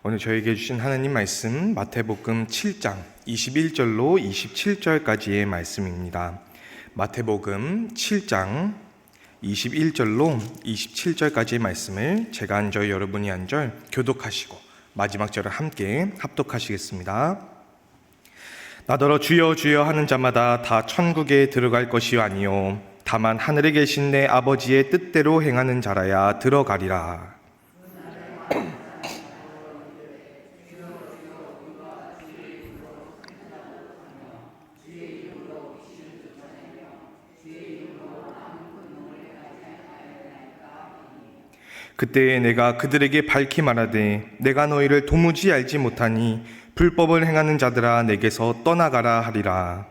오늘 저에게 주신 하나님 말씀 마태복음 7장 21절로 27절까지의 말씀입니다. 마태복음 7장 21절로 27절까지의 말씀을 제가 한 절 여러분이 한 절 교독하시고 마지막 절을 함께 합독하시겠습니다. 나더러 주여 주여 하는 자마다 다 천국에 들어갈 것이 아니요 다만 하늘에 계신 내 아버지의 뜻대로 행하는 자라야 들어가리라. 그때에 내가 그들에게 밝히 말하되 내가 너희를 도무지 알지 못하니 불법을 행하는 자들아 내게서 떠나가라 하리라.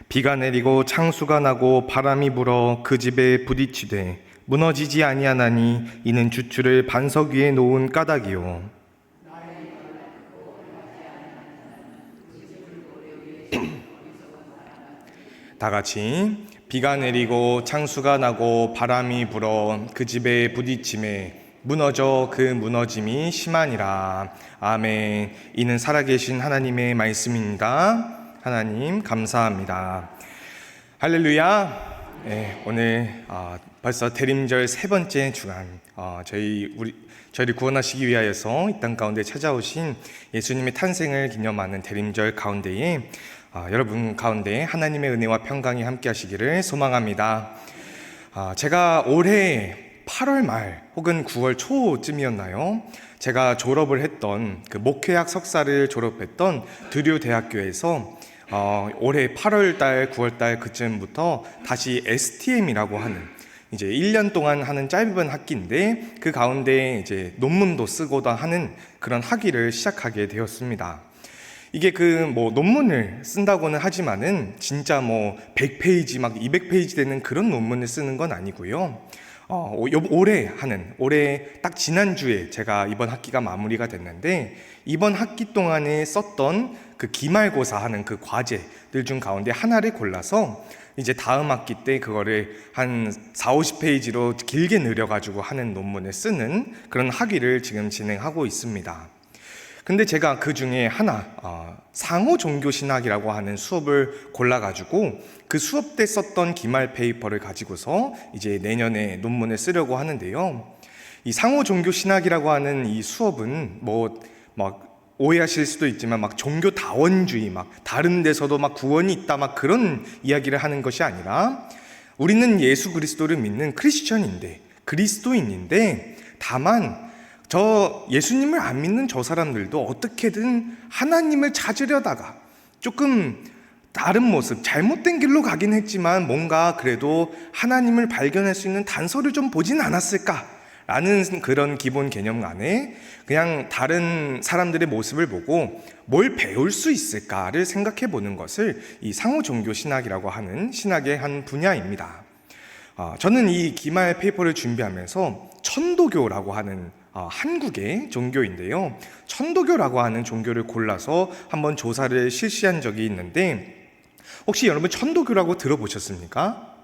비가 내리고 창수가 나고 바람이 불어 그 집에 부딪히되 무너지지 아니하나니 이는 주추를 반석 위에 놓은 까닭이요. 다 같이 비가 내리고 창수가 나고 바람이 불어 그 집에 부딪힘에 무너져 그 무너짐이 심하니라. 아멘. 이는 살아계신 하나님의 말씀입니다. 하나님 감사합니다. 할렐루야. 네, 오늘 벌써 대림절 세 번째 주간 저희를 구원하시기 위하여서 이 땅 가운데 찾아오신 예수님의 탄생을 기념하는 대림절 가운데에 여러분 가운데 하나님의 은혜와 평강이 함께 하시기를 소망합니다. 제가 올해 8월 말 혹은 9월 초쯤이었나요? 제가 졸업을 했던 그 목회학 석사를 졸업했던 두류대학교에서 올해 8월 달, 9월 달 그쯤부터 다시 STM이라고 하는 이제 1년 동안 하는 짧은 학기인데 그 가운데 이제 논문도 쓰고도 하는 그런 학위를 시작하게 되었습니다. 이게 논문을 쓴다고는 하지만은 진짜 100페이지 막 200페이지 되는 그런 논문을 쓰는 건 아니고요. 올해 딱 지난주에 제가 이번 학기가 마무리가 됐는데 이번 학기 동안에 썼던 그 기말고사 하는 그 과제들 중 가운데 하나를 골라서 이제 다음 학기 때 그거를 한 40-50페이지로 길게 늘려가지고 하는 논문을 쓰는 그런 학위를 지금 진행하고 있습니다. 근데 제가 그 중에 하나 상호 종교신학이라고 하는 수업을 골라가지고 그 수업 때 썼던 기말 페이퍼를 가지고서 이제 내년에 논문을 쓰려고 하는데요. 이 상호 종교신학이라고 하는 이 수업은 오해하실 수도 있지만 종교 다원주의 다른 데서도 구원이 있다 그런 이야기를 하는 것이 아니라 우리는 예수 그리스도를 믿는 그리스도인인데 다만 저 예수님을 안 믿는 저 사람들도 어떻게든 하나님을 찾으려다가 조금 다른 모습, 잘못된 길로 가긴 했지만 뭔가 그래도 하나님을 발견할 수 있는 단서를 좀 보진 않았을까라는 그런 기본 개념 안에 그냥 다른 사람들의 모습을 보고 뭘 배울 수 있을까를 생각해 보는 것을 이 상호종교신학이라고 하는 신학의 한 분야입니다. 저는 이 기말 페이퍼를 준비하면서 천도교라고 하는 한국의 종교인데요. 천도교라고 하는 종교를 골라서 한번 조사를 실시한 적이 있는데 혹시 여러분 천도교라고 들어보셨습니까?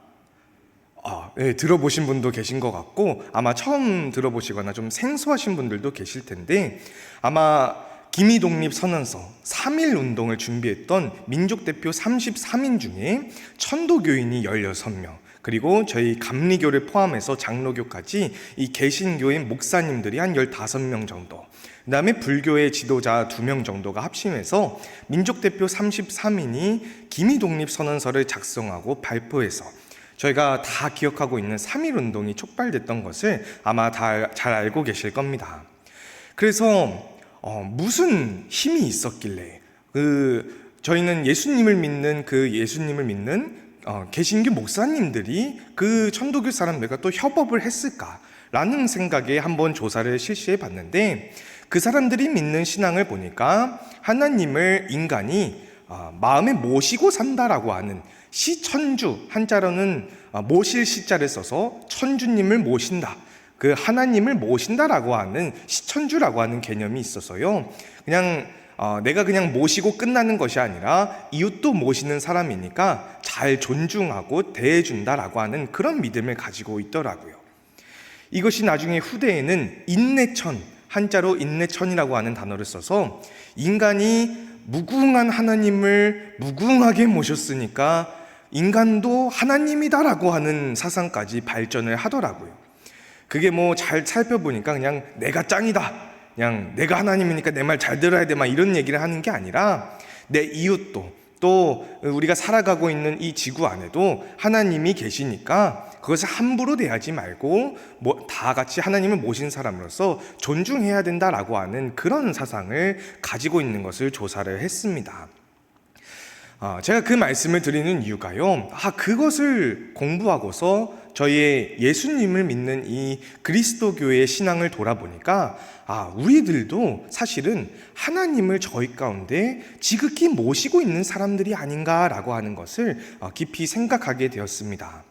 네, 들어보신 분도 계신 것 같고 아마 처음 들어보시거나 좀 생소하신 분들도 계실 텐데 아마 기미독립선언서 3.1운동을 준비했던 민족대표 33인 중에 천도교인이 16명 그리고 저희 감리교를 포함해서 장로교까지 이 개신교의 목사님들이 한 15명 정도 그 다음에 불교의 지도자 2명 정도가 합심해서 민족대표 33인이 기미독립선언서를 작성하고 발표해서 저희가 다 기억하고 있는 3.1운동이 촉발됐던 것을 아마 다 잘 알고 계실 겁니다. 그래서 무슨 힘이 있었길래 저희는 예수님을 믿는 개신교 목사님들이 그 천도교 사람들과 또 협업을 했을까라는 생각에 한번 조사를 실시해 봤는데 그 사람들이 믿는 신앙을 보니까 하나님을 인간이 마음에 모시고 산다라고 하는 시천주, 한자로는 모실 시자를 써서 천주님을 모신다, 그 하나님을 모신다라고 하는 시천주라고 하는 개념이 있어서요. 그냥 내가 그냥 모시고 끝나는 것이 아니라 이웃도 모시는 사람이니까 잘 존중하고 대해준다라고 하는 그런 믿음을 가지고 있더라고요. 이것이 나중에 후대에는 인내천, 한자로 인내천이라고 하는 단어를 써서 인간이 무궁한 하나님을 무궁하게 모셨으니까 인간도 하나님이다라고 하는 사상까지 발전을 하더라고요. 그게 뭐 잘 살펴보니까 그냥 내가 짱이다, 그냥 내가 하나님이니까 내 말 잘 들어야 돼, 막 이런 얘기를 하는 게 아니라 내 이웃도, 또 우리가 살아가고 있는 이 지구 안에도 하나님이 계시니까 그것을 함부로 대하지 말고 다 같이 하나님을 모신 사람으로서 존중해야 된다라고 하는 그런 사상을 가지고 있는 것을 조사를 했습니다. 제가 그 말씀을 드리는 이유가요, 그것을 공부하고서 저희의 예수님을 믿는 이 그리스도교의 신앙을 돌아보니까 우리들도 사실은 하나님을 저희 가운데 지극히 모시고 있는 사람들이 아닌가라고 하는 것을 깊이 생각하게 되었습니다.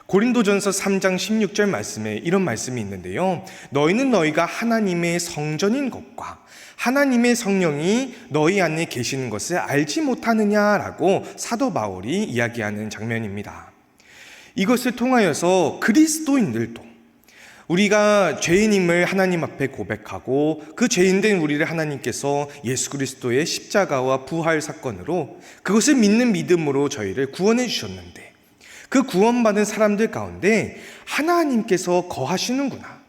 고린도전서 3장 16절 말씀에 이런 말씀이 있는데요, 너희는 너희가 하나님의 성전인 것과 하나님의 성령이 너희 안에 계시는 것을 알지 못하느냐라고 사도 바울이 이야기하는 장면입니다. 이것을 통하여서 그리스도인들도 우리가 죄인임을 하나님 앞에 고백하고 그 죄인된 우리를 하나님께서 예수 그리스도의 십자가와 부활 사건으로 그것을 믿는 믿음으로 저희를 구원해 주셨는데, 그 구원받은 사람들 가운데 하나님께서 거하시는구나,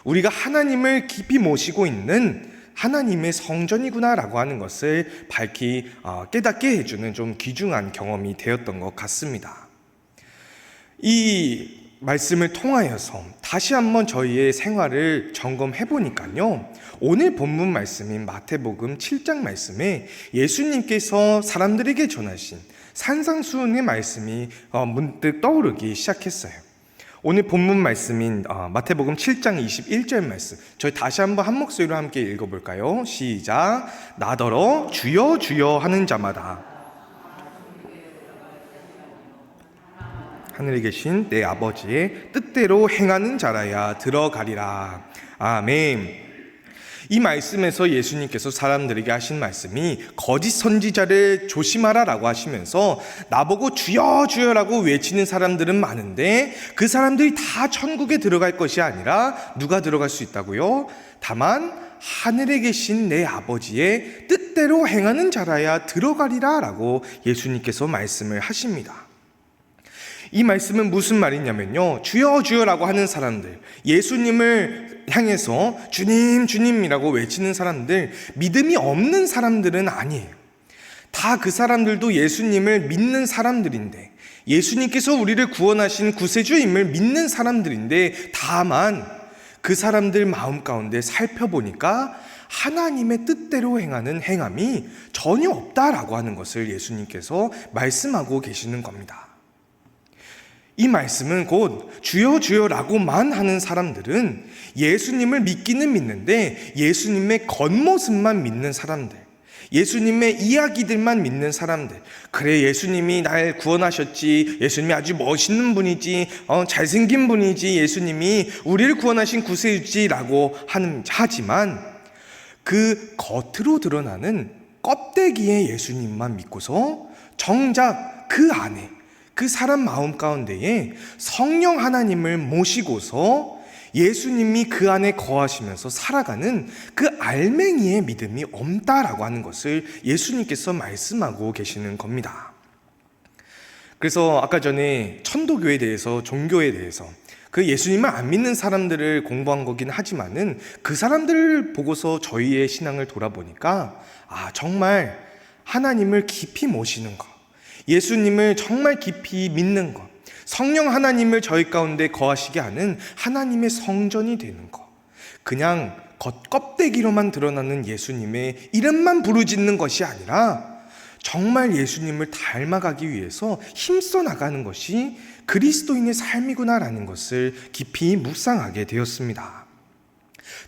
우리가 하나님을 깊이 모시고 있는 하나님의 성전이구나라고 하는 것을 밝히 깨닫게 해주는 좀 귀중한 경험이 되었던 것 같습니다. 이 말씀을 통하여서 다시 한번 저희의 생활을 점검해 보니까요, 오늘 본문 말씀인 마태복음 7장 말씀에 예수님께서 사람들에게 전하신 산상수훈의 말씀이 문득 떠오르기 시작했어요. 오늘 본문 말씀인 마태복음 7장 21절 말씀, 저희 다시 한번 한 목소리로 함께 읽어볼까요? 시작. 나더러 주여 주여 하는 자마다 하늘에 계신 내 아버지의 뜻대로 행하는 자라야 들어가리라. 아멘. 이 말씀에서 예수님께서 사람들에게 하신 말씀이 거짓 선지자를 조심하라라고 하시면서 나보고 주여 주여라고 외치는 사람들은 많은데 그 사람들이 다 천국에 들어갈 것이 아니라 누가 들어갈 수 있다고요? 다만 하늘에 계신 내 아버지의 뜻대로 행하는 자라야 들어가리라 라고 예수님께서 말씀을 하십니다. 이 말씀은 무슨 말이냐면요, 주여 주여라고 하는 사람들, 예수님을 향해서 주님 주님이라고 외치는 사람들, 믿음이 없는 사람들은 아니에요. 다 그 사람들도 예수님을 믿는 사람들인데, 예수님께서 우리를 구원하신 구세주임을 믿는 사람들인데, 다만 그 사람들 마음 가운데 살펴보니까 하나님의 뜻대로 행하는 행함이 전혀 없다라고 하는 것을 예수님께서 말씀하고 계시는 겁니다. 이 말씀은 곧 주여 주여라고만 하는 사람들은 예수님을 믿기는 믿는데 예수님의 겉모습만 믿는 사람들, 예수님의 이야기들만 믿는 사람들, 그래 예수님이 날 구원하셨지, 예수님이 아주 멋있는 분이지, 잘생긴 분이지, 예수님이 우리를 구원하신 구세주지라고 하지만 그 겉으로 드러나는 껍데기의 예수님만 믿고서 정작 그 안에, 그 사람 마음 가운데에 성령 하나님을 모시고서 예수님이 그 안에 거하시면서 살아가는 그 알맹이의 믿음이 없다라고 하는 것을 예수님께서 말씀하고 계시는 겁니다. 그래서 아까 전에 천도교에 대해서, 종교에 대해서 그 예수님을 안 믿는 사람들을 공부한 거긴 하지만은 그 사람들을 보고서 저희의 신앙을 돌아보니까 정말 하나님을 깊이 모시는 것, 예수님을 정말 깊이 믿는 것, 성령 하나님을 저희 가운데 거하시게 하는 하나님의 성전이 되는 것, 그냥 겉껍데기로만 드러나는 예수님의 이름만 부르짖는 것이 아니라 정말 예수님을 닮아가기 위해서 힘써 나가는 것이 그리스도인의 삶이구나라는 것을 깊이 묵상하게 되었습니다.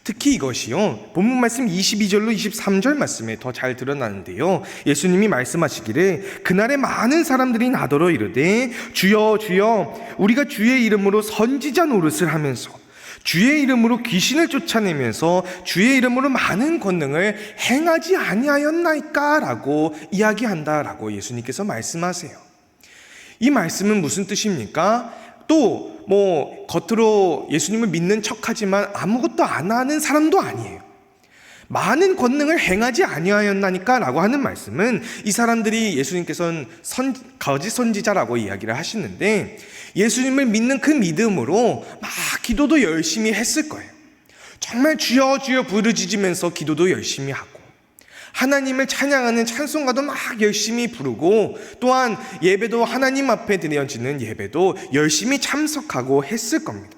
특히 이것이요, 본문 말씀 22절로 23절 말씀에 더 잘 드러나는데요, 예수님이 말씀하시기를 그날에 많은 사람들이 나더러 이르되 주여 주여 우리가 주의 이름으로 선지자 노릇을 하면서 주의 이름으로 귀신을 쫓아내면서 주의 이름으로 많은 권능을 행하지 아니하였나이까? 라고 이야기한다라고 예수님께서 말씀하세요. 이 말씀은 무슨 뜻입니까? 또 겉으로 예수님을 믿는 척하지만 아무것도 안 하는 사람도 아니에요. 많은 권능을 행하지 아니하였나니까? 라고 하는 말씀은 이 사람들이 예수님께서는 거짓 선지자라고 이야기를 하시는데, 예수님을 믿는 그 믿음으로 막 기도도 열심히 했을 거예요. 정말 주여 주여 부르짖으면서 기도도 열심히 하고, 하나님을 찬양하는 찬송가도 막 열심히 부르고, 또한 예배도 하나님 앞에 드려지는 예배도 열심히 참석하고 했을 겁니다.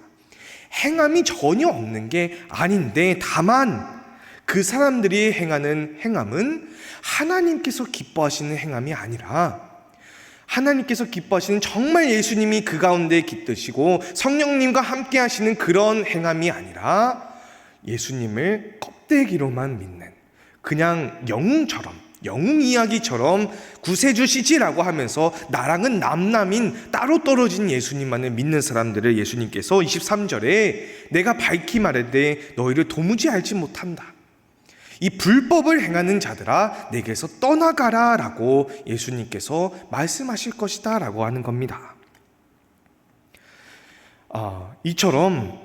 행함이 전혀 없는 게 아닌데, 다만 그 사람들이 행하는 행함은 하나님께서 기뻐하시는 행함이 아니라, 하나님께서 기뻐하시는 정말 예수님이 그 가운데 깃드시고 성령님과 함께 하시는 그런 행함이 아니라, 예수님을 껍데기로만 믿는, 그냥 영웅처럼, 영웅 이야기처럼 구세주시지라고 하면서 나랑은 남남인 따로 떨어진 예수님만을 믿는 사람들을 예수님께서 23절에 내가 밝히 말하되 너희를 도무지 알지 못한다, 이 불법을 행하는 자들아 내게서 떠나가라 라고 예수님께서 말씀하실 것이다 라고 하는 겁니다. 이처럼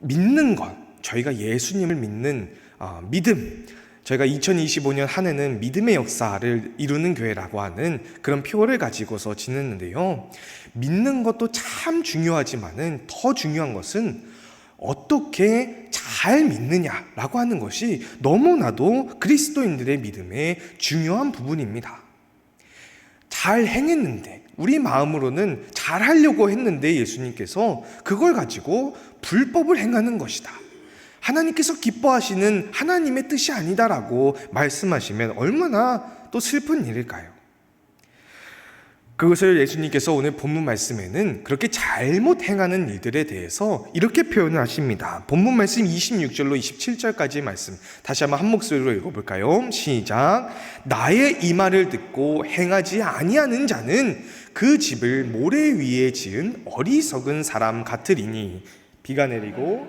믿는 것, 저희가 예수님을 믿는 믿음, 저희가 2025년 한 해는 믿음의 역사를 이루는 교회라고 하는 그런 표어를 가지고서 지냈는데요, 믿는 것도 참 중요하지만은 더 중요한 것은 어떻게 잘 믿느냐라고 하는 것이 너무나도 그리스도인들의 믿음의 중요한 부분입니다. 잘 행했는데, 우리 마음으로는 잘 하려고 했는데 예수님께서 그걸 가지고 불법을 행하는 것이다, 하나님께서 기뻐하시는 하나님의 뜻이 아니다라고 말씀하시면 얼마나 또 슬픈 일일까요? 그것을 예수님께서 오늘 본문 말씀에는 그렇게 잘못 행하는 일들에 대해서 이렇게 표현을 하십니다. 본문 말씀 26절로 27절까지의 말씀 다시 한번 한 목소리로 읽어볼까요? 시작. 나의 이 말을 듣고 행하지 아니하는 자는 그 집을 모래 위에 지은 어리석은 사람 같으리니 비가 내리고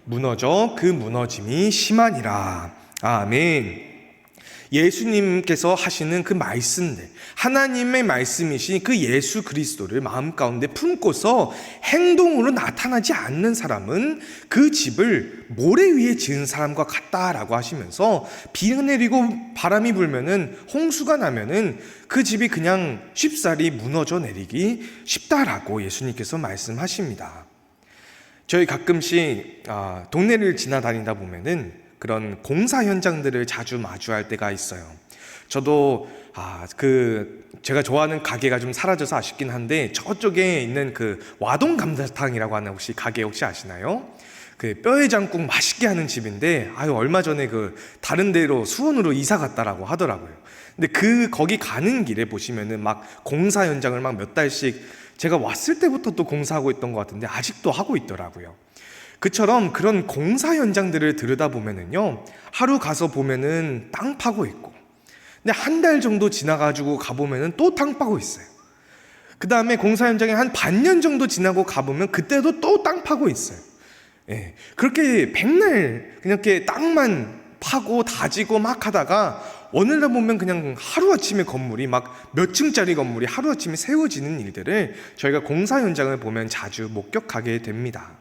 무너져 그 무너짐이 심하니라. 아멘. 예수님께서 하시는 그 말씀들, 하나님의 말씀이신 그 예수 그리스도를 마음 가운데 품고서 행동으로 나타나지 않는 사람은 그 집을 모래 위에 지은 사람과 같다라고 하시면서, 비가 내리고 바람이 불면은, 홍수가 나면은 그 집이 그냥 쉽사리 무너져 내리기 쉽다라고 예수님께서 말씀하십니다. 저희 가끔씩 동네를 지나다니다 보면은 그런 공사 현장들을 자주 마주할 때가 있어요. 저도 제가 좋아하는 가게가 좀 사라져서 아쉽긴 한데, 저쪽에 있는 그 와동 감자탕이라고 하는 가게 혹시 아시나요? 그 뼈해장국 맛있게 하는 집인데, 얼마 전에 그 다른 데로 수원으로 이사 갔다라고 하더라고요. 근데 거기 가는 길에 보시면은 막 공사 현장을 막 몇 달씩, 제가 왔을 때부터 또 공사하고 있던 것 같은데 아직도 하고 있더라고요. 그처럼 그런 공사 현장들을 들여다보면은요, 하루 가서 보면은 땅 파고 있고, 근데 한 달 정도 지나가지고 가보면은 또 땅 파고 있어요. 그 다음에 공사 현장에 한 반년 정도 지나고 가보면 그때도 또 땅 파고 있어요. 예, 그렇게 백날 그냥 이렇게 땅만 파고 다지고 막 하다가 어느 날 보면 그냥 하루아침에 건물이 막 몇 층짜리 건물이 하루아침에 세워지는 일들을 저희가 공사 현장을 보면 자주 목격하게 됩니다.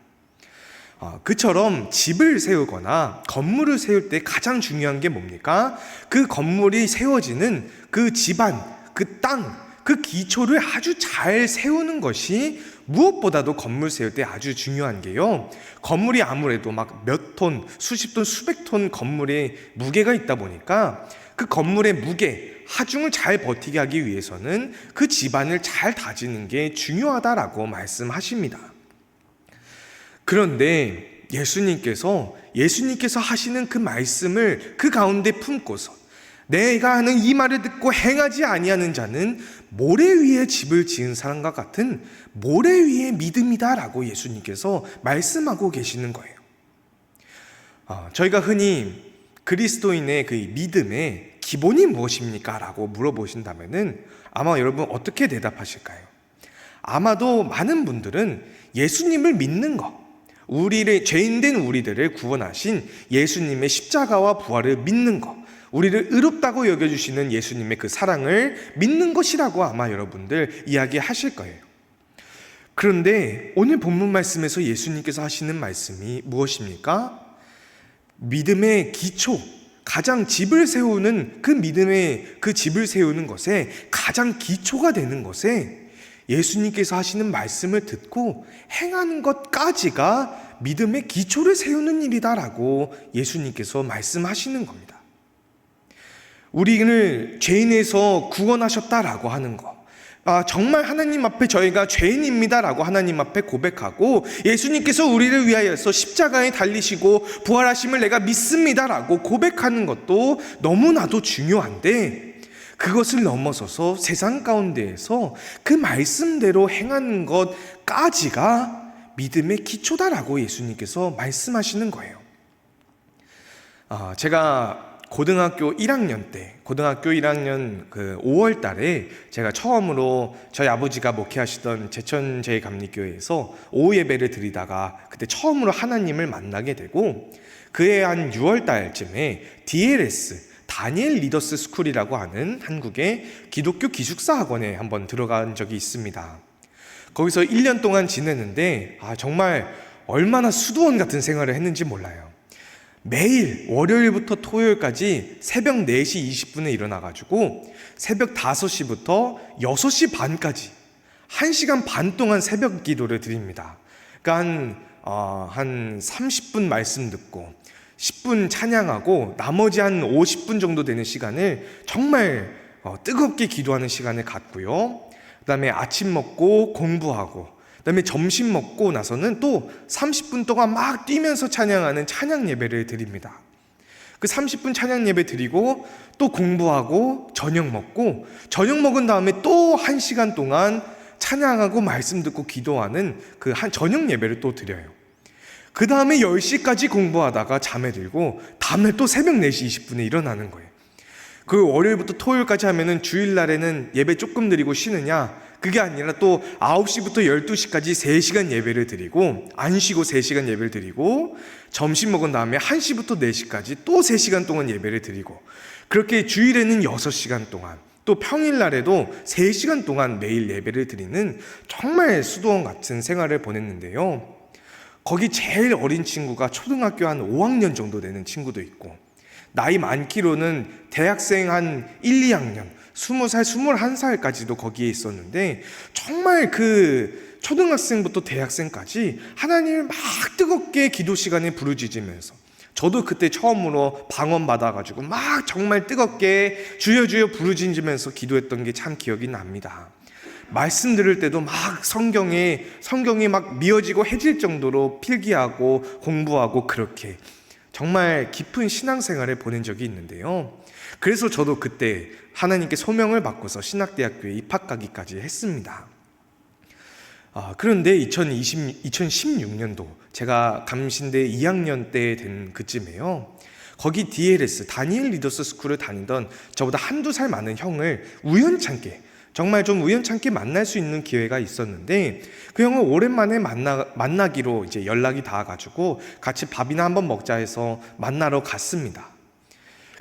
그처럼 집을 세우거나 건물을 세울 때 가장 중요한 게 뭡니까? 그 건물이 세워지는 그 집안, 그 땅, 그 기초를 아주 잘 세우는 것이 무엇보다도 건물 세울 때 아주 중요한 게요, 건물이 아무래도 막 몇 톤, 수십 톤, 수백 톤 건물의 무게가 있다 보니까 그 건물의 무게, 하중을 잘 버티게 하기 위해서는 그 집안을 잘 다지는 게 중요하다라고 말씀하십니다. 그런데 예수님께서 하시는 그 말씀을 그 가운데 품고서 내가 하는 이 말을 듣고 행하지 아니하는 자는 모래 위에 집을 지은 사람과 같은 모래 위의 믿음이다라고 예수님께서 말씀하고 계시는 거예요. 저희가 흔히 그리스도인의 그 믿음의 기본이 무엇입니까? 라고 물어보신다면은 아마 여러분 어떻게 대답하실까요? 아마도 많은 분들은 예수님을 믿는 것, 죄인된 우리들을 구원하신 예수님의 십자가와 부활을 믿는 것, 우리를 의롭다고 여겨주시는 예수님의 그 사랑을 믿는 것이라고 아마 여러분들 이야기하실 거예요. 그런데 오늘 본문 말씀에서 예수님께서 하시는 말씀이 무엇입니까? 믿음의 기초, 가장 집을 세우는 그 믿음의 그 집을 세우는 것에 가장 기초가 되는 것에 예수님께서 하시는 말씀을 듣고 행하는 것까지가 믿음의 기초를 세우는 일이다라고 예수님께서 말씀하시는 겁니다. 우리를 죄인에서 구원하셨다라고 하는 것, 정말 하나님 앞에 저희가 죄인입니다라고 하나님 앞에 고백하고 예수님께서 우리를 위하여서 십자가에 달리시고 부활하심을 내가 믿습니다라고 고백하는 것도 너무나도 중요한데, 그것을 넘어서서 세상 가운데에서 그 말씀대로 행하는 것까지가 믿음의 기초다라고 예수님께서 말씀하시는 거예요. 제가 고등학교 1학년 그 5월 달에 제가 처음으로 저희 아버지가 목회하시던 제천제일감리교회에서 오후 예배를 드리다가 그때 처음으로 하나님을 만나게 되고, 그해 한 6월 달쯤에 DLS 다니엘 리더스 스쿨이라고 하는 한국의 기독교 기숙사 학원에 한번 들어간 적이 있습니다. 거기서 1년 동안 지내는데 정말 얼마나 수도원 같은 생활을 했는지 몰라요. 매일 월요일부터 토요일까지 새벽 4시 20분에 일어나가지고 새벽 5시부터 6시 반까지 1시간 반 동안 새벽 기도를 드립니다. 그러니까 한 30분 말씀 듣고 10분 찬양하고 나머지 한 50분 정도 되는 시간을 정말 뜨겁게 기도하는 시간을 갖고요. 그 다음에 아침 먹고 공부하고, 그 다음에 점심 먹고 나서는 또 30분 동안 막 뛰면서 찬양하는 찬양 예배를 드립니다. 그 30분 찬양 예배 드리고 또 공부하고 저녁 먹고, 저녁 먹은 다음에 또 1시간 동안 찬양하고 말씀 듣고 기도하는 그 저녁 예배를 또 드려요. 그 다음에 10시까지 공부하다가 잠에 들고 다음날 또 새벽 4시 20분에 일어나는 거예요. 그 월요일부터 토요일까지 하면은 주일날에는 예배 조금 드리고 쉬느냐? 그게 아니라 또 9시부터 12시까지 3시간 예배를 드리고 안 쉬고 3시간 예배를 드리고, 점심 먹은 다음에 1시부터 4시까지 또 3시간 동안 예배를 드리고, 그렇게 주일에는 6시간 동안, 또 평일날에도 3시간 동안 매일 예배를 드리는 정말 수도원 같은 생활을 보냈는데요. 거기 제일 어린 친구가 초등학교 한 5학년 정도 되는 친구도 있고, 나이 많기로는 대학생 한 1, 2학년 20살, 21살까지도 거기에 있었는데, 정말 그 초등학생부터 대학생까지 하나님을 막 뜨겁게 기도 시간에 부르짖으면서, 저도 그때 처음으로 방언 받아가지고 막 정말 뜨겁게 주여 주여 부르짖으면서 기도했던 게 참 기억이 납니다. 말씀 들을 때도 막 성경이 막 미어지고 해질 정도로 필기하고 공부하고, 그렇게 정말 깊은 신앙생활을 보낸 적이 있는데요. 그래서 저도 그때 하나님께 소명을 받고서 신학대학교에 입학하기까지 했습니다. 그런데 2016년도 제가 감신대 2학년 때 된 그쯤에요, 거기 DLS 다니엘 리더스 스쿨을 다니던 저보다 한두 살 많은 형을 정말 좀 우연찮게 만날 수 있는 기회가 있었는데, 그 형을 오랜만에 만나기로 이제 연락이 닿아가지고 같이 밥이나 한번 먹자 해서 만나러 갔습니다.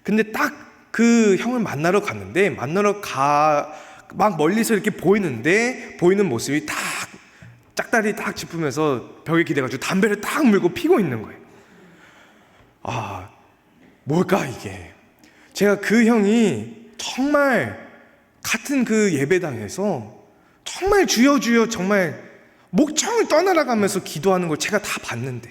근데 딱 그 형을 만나러 갔는데, 막 멀리서 이렇게 보이는 모습이 짝다리 딱 짚으면서 벽에 기대가지고 담배를 딱 물고 피고 있는 거예요. 뭘까 이게. 제가 그 형이 정말 같은 그 예배당에서 정말 주여 주여 정말 목청을 떠나라가면서 기도하는 걸 제가 다 봤는데,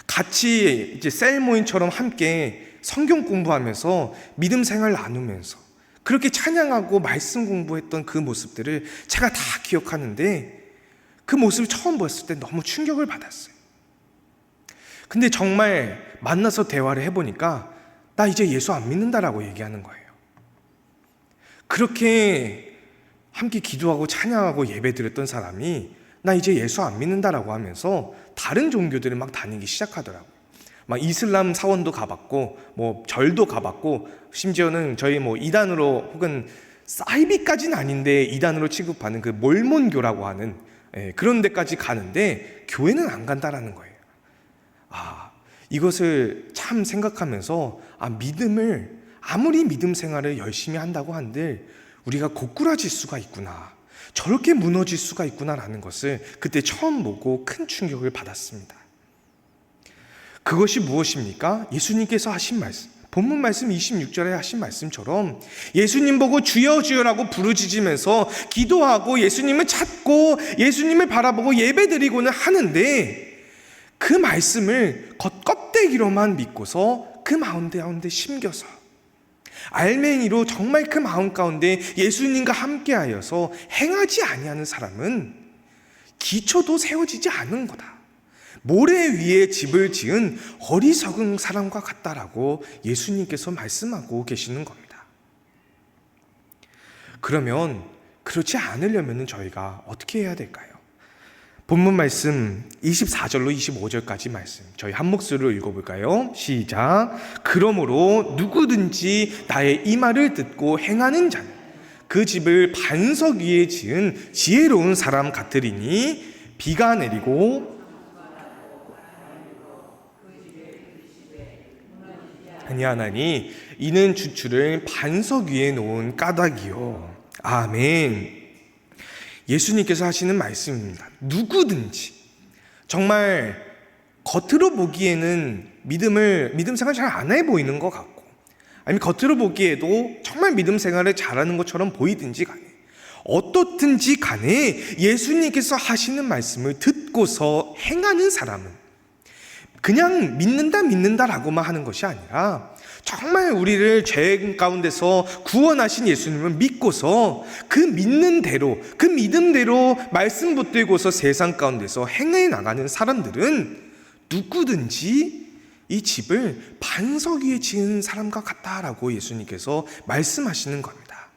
같이 이제 셀 모임처럼 함께 성경 공부하면서 믿음 생활 나누면서 그렇게 찬양하고 말씀 공부했던 그 모습들을 제가 다 기억하는데, 그 모습을 처음 봤을 때 너무 충격을 받았어요. 근데 정말 만나서 대화를 해보니까 나 이제 예수 안 믿는다라고 얘기하는 거예요. 그렇게 함께 기도하고 찬양하고 예배드렸던 사람이 나 이제 예수 안 믿는다라고 하면서 다른 종교들을 막 다니기 시작하더라고요. 막 이슬람 사원도 가봤고, 뭐 절도 가봤고, 심지어는 저희 뭐 이단으로 혹은 사이비까지는 아닌데 이단으로 취급하는 그 몰몬교라고 하는 그런 데까지 가는데 교회는 안 간다라는 거예요. 이것을 참 생각하면서 믿음을 아무리 믿음 생활을 열심히 한다고 한들 우리가 고꾸라질 수가 있구나, 저렇게 무너질 수가 있구나라는 것을 그때 처음 보고 큰 충격을 받았습니다. 그것이 무엇입니까? 예수님께서 하신 말씀, 본문 말씀 26절에 하신 말씀처럼 예수님 보고 주여 주여라고 부르짖으면서 기도하고 예수님을 찾고 예수님을 바라보고 예배드리고는 하는데 그 말씀을 겉껍데기로만 믿고서 그 마음 가운데 심겨서 알맹이로 정말 그 마음 가운데 예수님과 함께하여서 행하지 아니하는 사람은 기초도 세워지지 않은 거다, 모래 위에 집을 지은 어리석은 사람과 같다라고 예수님께서 말씀하고 계시는 겁니다. 그러면 그렇지 않으려면 저희가 어떻게 해야 될까요? 본문 말씀 24절로 25절까지 말씀 저희 한 목소리로 읽어볼까요? 시작. 그러므로 누구든지 나의 이 말을 듣고 행하는 자는 그 집을 반석 위에 지은 지혜로운 사람 같으리니 비가 내리고 아니하나니 이는 주추를 반석 위에 놓은 까닭이요. 아멘. 예수님께서 하시는 말씀입니다. 누구든지, 정말 겉으로 보기에는 믿음 생활 잘 안 해 보이는 것 같고, 아니면 겉으로 보기에도 정말 믿음 생활을 잘하는 것처럼 보이든지 간에 어떻든지 간에 예수님께서 하시는 말씀을 듣고서 행하는 사람은 그냥 믿는다라고만 하는 것이 아니라 정말 우리를 죄 가운데서 구원하신 예수님을 믿고서 그 믿는 대로, 그 믿음대로 말씀 붙들고서 세상 가운데서 행해 나가는 사람들은 누구든지 이 집을 반석 위에 지은 사람과 같다라고 예수님께서 말씀하시는 겁니다.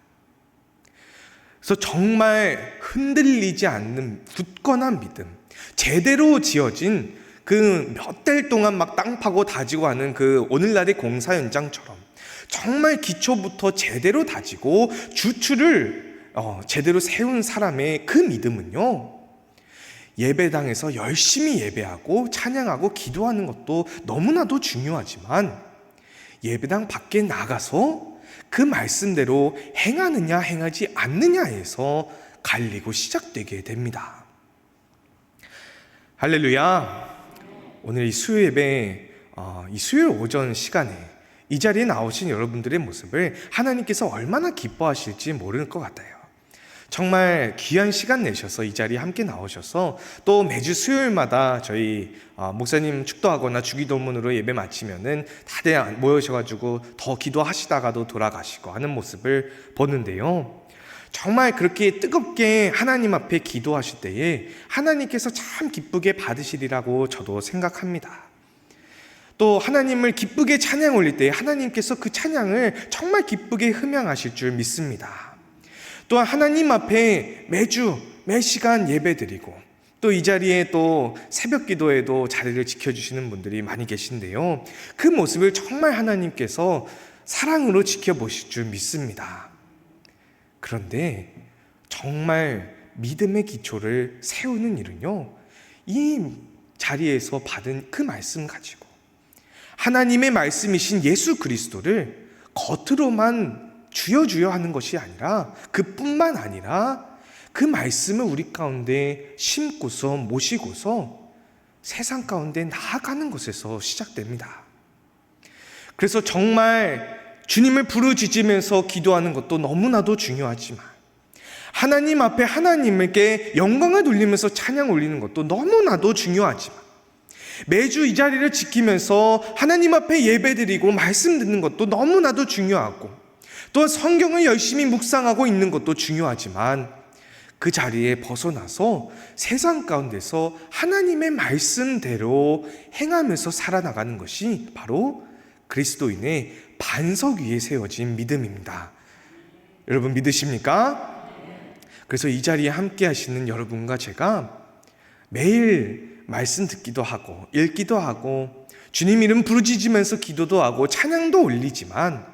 그래서 정말 흔들리지 않는 굳건한 믿음, 제대로 지어진 그 몇 달 동안 막 땅 파고 다지고 하는 그 오늘날의 공사 현장처럼 정말 기초부터 제대로 다지고 주추를 제대로 세운 사람의 그 믿음은요, 예배당에서 열심히 예배하고 찬양하고 기도하는 것도 너무나도 중요하지만 예배당 밖에 나가서 그 말씀대로 행하느냐 행하지 않느냐에서 갈리고 시작되게 됩니다. 할렐루야. 오늘 이 수요 예배, 이 수요일 오전 시간에 이 자리에 나오신 여러분들의 모습을 하나님께서 얼마나 기뻐하실지 모를 것 같아요. 정말 귀한 시간 내셔서 이 자리에 함께 나오셔서 또 매주 수요일마다 저희 목사님 축도하거나 주기도문으로 예배 마치면은 다들 모여셔가지고 더 기도하시다가도 돌아가시고 하는 모습을 보는데요. 정말 그렇게 뜨겁게 하나님 앞에 기도하실 때에 하나님께서 참 기쁘게 받으시리라고 저도 생각합니다. 또 하나님을 기쁘게 찬양 올릴 때 하나님께서 그 찬양을 정말 기쁘게 흠양하실 줄 믿습니다. 또한 하나님 앞에 매주 매시간 예배드리고 또 이 자리에 또 새벽 기도에도 자리를 지켜주시는 분들이 많이 계신데요, 그 모습을 정말 하나님께서 사랑으로 지켜보실 줄 믿습니다. 그런데 정말 믿음의 기초를 세우는 일은요, 이 자리에서 받은 그 말씀 가지고 하나님의 말씀이신 예수 그리스도를 겉으로만 주여 주여 하는 것이 아니라, 그뿐만 아니라 그 말씀을 우리 가운데 심고서 모시고서 세상 가운데 나아가는 것에서 시작됩니다. 그래서 정말 주님을 부르짖으면서 기도하는 것도 너무나도 중요하지만 하나님 앞에 하나님께 영광을 돌리면서 찬양 올리는 것도 너무나도 중요하지만 매주 이 자리를 지키면서 하나님 앞에 예배드리고 말씀 듣는 것도 너무나도 중요하고 또 성경을 열심히 묵상하고 있는 것도 중요하지만 그 자리에 벗어나서 세상 가운데서 하나님의 말씀대로 행하면서 살아나가는 것이 바로 그리스도인의 반석 위에 세워진 믿음입니다. 여러분 믿으십니까? 그래서 이 자리에 함께 하시는 여러분과 제가 매일 말씀 듣기도 하고 읽기도 하고 주님 이름 부르짖으면서 기도도 하고 찬양도 올리지만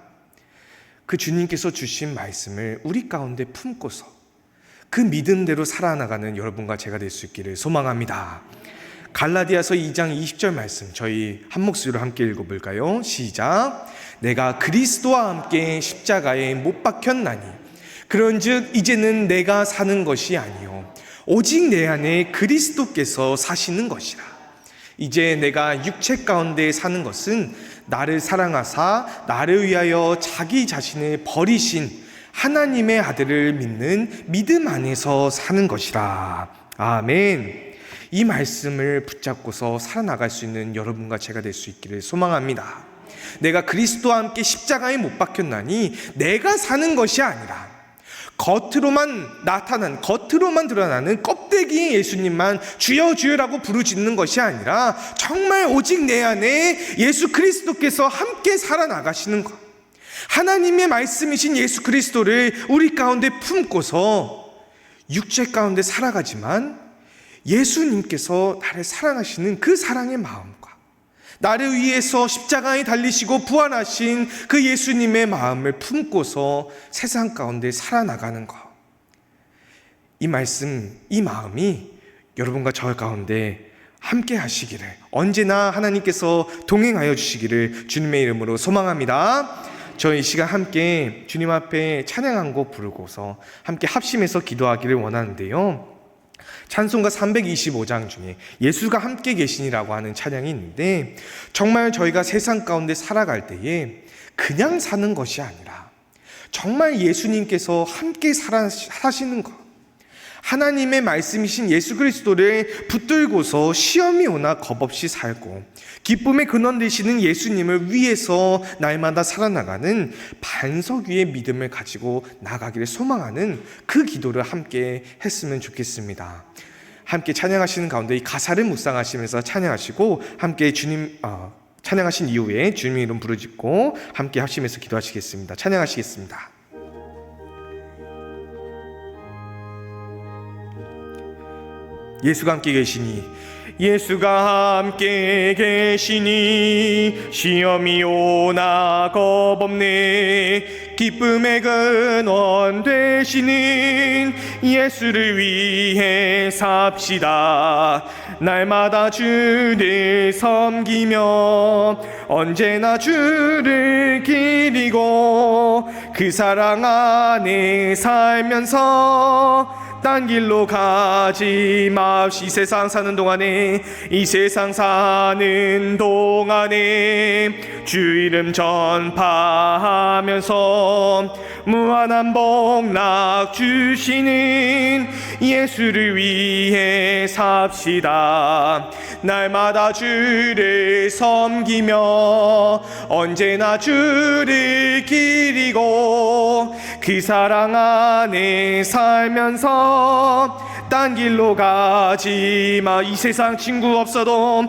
그 주님께서 주신 말씀을 우리 가운데 품고서 그 믿음대로 살아나가는 여러분과 제가 될 수 있기를 소망합니다. 갈라디아서 2장 20절 말씀 저희 한 목소리로 함께 읽어볼까요? 시작. 내가 그리스도와 함께 십자가에 못 박혔나니 그런즉 이제는 내가 사는 것이 아니요 오직 내 안에 그리스도께서 사시는 것이라. 이제 내가 육체 가운데 사는 것은 나를 사랑하사 나를 위하여 자기 자신을 버리신 하나님의 아들을 믿는 믿음 안에서 사는 것이라. 아멘. 이 말씀을 붙잡고서 살아나갈 수 있는 여러분과 제가 될 수 있기를 소망합니다. 내가 그리스도와 함께 십자가에 못 박혔나니 내가 사는 것이 아니라 겉으로만 드러나는 껍데기의 예수님만 주여 주여라고 부르짖는 것이 아니라 정말 오직 내 안에 예수 그리스도께서 함께 살아나가시는 것, 하나님의 말씀이신 예수 그리스도를 우리 가운데 품고서 육체 가운데 살아가지만 예수님께서 나를 사랑하시는 그 사랑의 마음과 나를 위해서 십자가에 달리시고 부활하신 그 예수님의 마음을 품고서 세상 가운데 살아나가는 것, 이 말씀, 이 마음이 여러분과 저 가운데 함께 하시기를, 언제나 하나님께서 동행하여 주시기를 주님의 이름으로 소망합니다. 저희 시간 함께 주님 앞에 찬양 한 곡 부르고서 함께 합심해서 기도하기를 원하는데요, 찬송가 325장 중에 예수가 함께 계시니라고 하는 찬양이 있는데, 정말 저희가 세상 가운데 살아갈 때에 그냥 사는 것이 아니라 정말 예수님께서 함께 사시는 것, 하나님의 말씀이신 예수 그리스도를 붙들고서 시험이 오나 겁없이 살고 기쁨의 근원 되시는 예수님을 위해서 날마다 살아나가는 반석 위의 믿음을 가지고 나가기를 소망하는 그 기도를 함께 했으면 좋겠습니다. 함께 찬양하시는 가운데 이 가사를 묵상하시면서 찬양하시고 함께 주님 찬양하신 이후에 주님의 이름 부르짖고 함께 합심해서 기도하시겠습니다. 찬양하시겠습니다. 예수가 함께 계시니, 예수가 함께 계시니 시험이 오나 겁없네. 기쁨의 근원 되시는 예수를 위해 삽시다. 날마다 주를 섬기며 언제나 주를 기리고 그 사랑 안에 살면서 딴 길로 가지 맙시. 이 세상 사는 동안에 주 이름 전파하면서 무한한 복락 주시는 예수를 위해 삽시다. 날마다 주를 섬기며 언제나 주를 기리고 그 사랑 안에 살면서 딴 길로 가지 마. 이 세상 친구 없어도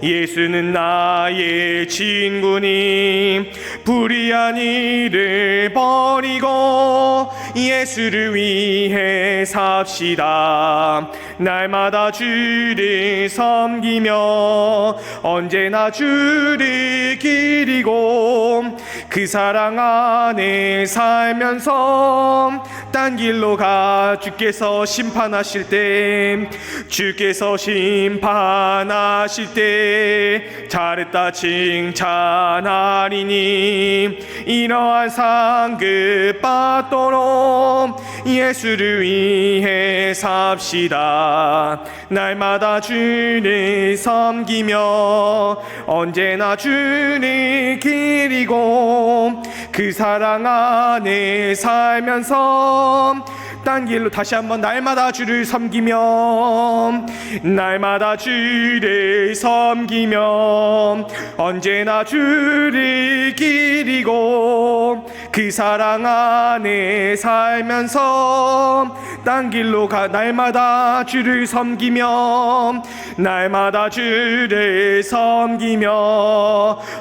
예수는 나의 친구니. 불의한 일을 버리고 예수를 위해 삽시다. 날마다 주를 섬기며 언제나 주를 기리고 그 사랑 안에 살면서 딴 길로 가. 주께서 심판하실 때 잘했다 칭찬하리니. 이러한 상급 받도록 예수를 위해 삽시다. 날마다 주를 섬기며 언제나 주를 기리고 그 사랑 안에 살면서 딴 길로, 다시 한번 날마다 주를 섬기며 언제나 주를 기리고 그 사랑 안에 살면서 딴 길로 가. 날마다 주를 섬기며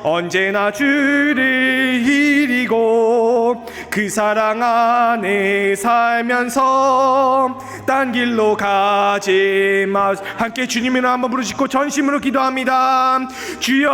언제나 주를 기리고 그 사랑 안에 살면서 딴 길로 가지 마. 함께 주님의 이름 한번 부르짖고 전심으로 기도합니다. 주여,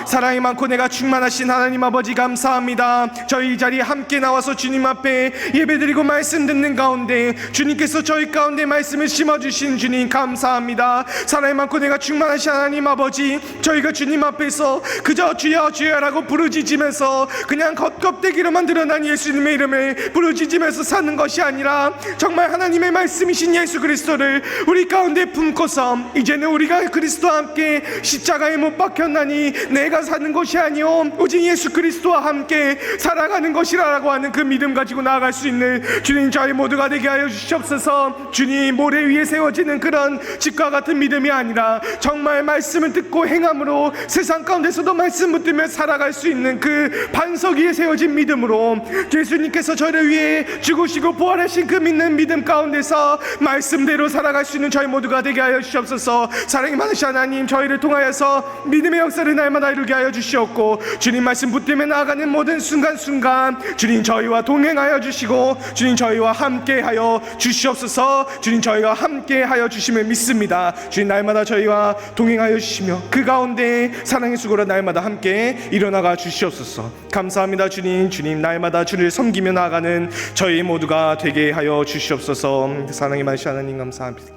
사랑이 많고 내가 충만하신 하나님 아버지 감사합니다. 저희 이 자리에 함께 나와서 주님 앞에 예배드리고 말씀 듣는 가운데 주님께서 저희 가운데 말씀을 심어주신 주님 감사합니다. 사랑이 많고 내가 충만하신 하나님 아버지, 저희가 주님 앞에서 그저 주여 주여라고 부르짖으면서 그냥 겉껍데기로만 드러난 예수님의 이름을 부르짖으면서 사는 것이 아니라 정말 하나님의 말씀이신 예수 그리스도를 우리 가운데 품고서 이제는 우리가 그리스도와 함께 십자가에 못 박혔나니 내가 사는 것이 아니오 오직 예수 그리스도와 함께 살아가는 것이라고 하는 그 믿음 가지고 나아갈 수 있는 주님 저희 모두가 되게 하여 주시옵소서. 주님, 모래 위에 세워지는 그런 집과 같은 믿음이 아니라 정말 말씀을 듣고 행함으로 세상 가운데서도 말씀 붙들며 살아갈 수 있는 그 반석 위에 세워진 믿음으로 예수님께서 저를 위해 죽으시고 부활하신 그 믿는 믿음 가운데서 말씀대로 살아갈 수 있는 저희 모두가 되게 하여 주시옵소서. 사랑이 많으신 하나님, 저희를 통하여서 믿음의 역사를 날마다 이루게 하여 주시옵고 주님 말씀 붙들며 나아가는 모든 순간순간 주님 저희와 동행하여 주시고 주님 저희와 함께하여 주시옵소서. 주님 저희와 함께하여 주심을 믿습니다. 주님 날마다 저희와 동행하여 주시며 그 가운데 사랑의 수고로 날마다 함께 일어나가 주시옵소서. 감사합니다. 주님, 주님 날마다 주를 섬기며 나아가는 저희 모두가 되게 하여 주시옵소서. 사랑이 많으신 하나님 감사합니다.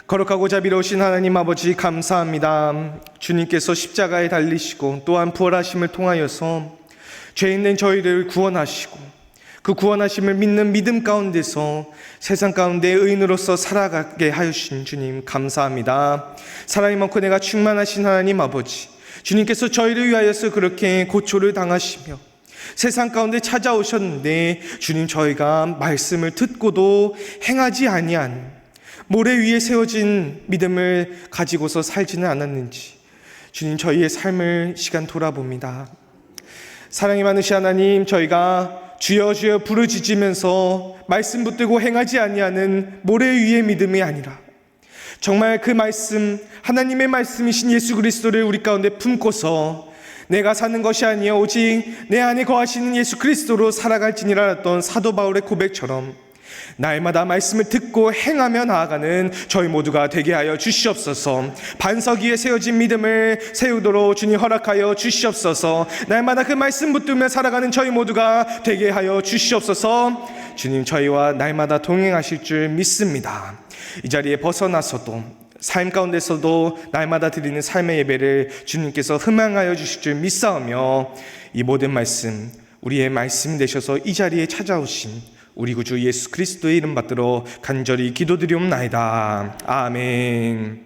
거룩하고 자비로우신 하나님 아버지 감사합니다. 주님께서 십자가에 달리시고 또한 부활하심을 통하여서 죄 있는 저희를 구원하시고 그 구원하심을 믿는 믿음 가운데서 세상 가운데 의인으로서 살아가게 하신 주님 감사합니다. 사랑이 많고 내가 충만하신 하나님 아버지, 주님께서 저희를 위하여서 그렇게 고초를 당하시며 세상 가운데 찾아오셨는데 주님 저희가 말씀을 듣고도 행하지 아니한 모래 위에 세워진 믿음을 가지고서 살지는 않았는지 주님 저희의 삶을 시간 돌아봅니다. 사랑이 많으신 하나님, 저희가 주여 주여 부르짖으면서 말씀 붙들고 행하지 아니하는 모래 위의 믿음이 아니라 정말 그 말씀, 하나님의 말씀이신 예수 그리스도를 우리 가운데 품고서 내가 사는 것이 아니여 오직 내 안에 거하시는 예수 그리스도로 살아갈지니라 했던 사도 바울의 고백처럼 날마다 말씀을 듣고 행하며 나아가는 저희 모두가 되게 하여 주시옵소서. 반석 위에 세워진 믿음을 세우도록 주님 허락하여 주시옵소서. 날마다 그 말씀 붙들며 살아가는 저희 모두가 되게 하여 주시옵소서. 주님 저희와 날마다 동행하실 줄 믿습니다. 이 자리에 벗어나서도 삶 가운데서도 날마다 드리는 삶의 예배를 주님께서 흠양하여 주실 줄 믿사오며 이 모든 말씀 우리의 말씀 되셔서 이 자리에 찾아오신 우리 구주 예수 그리스도의 이름 받들어 간절히 기도드리옵나이다. 아멘.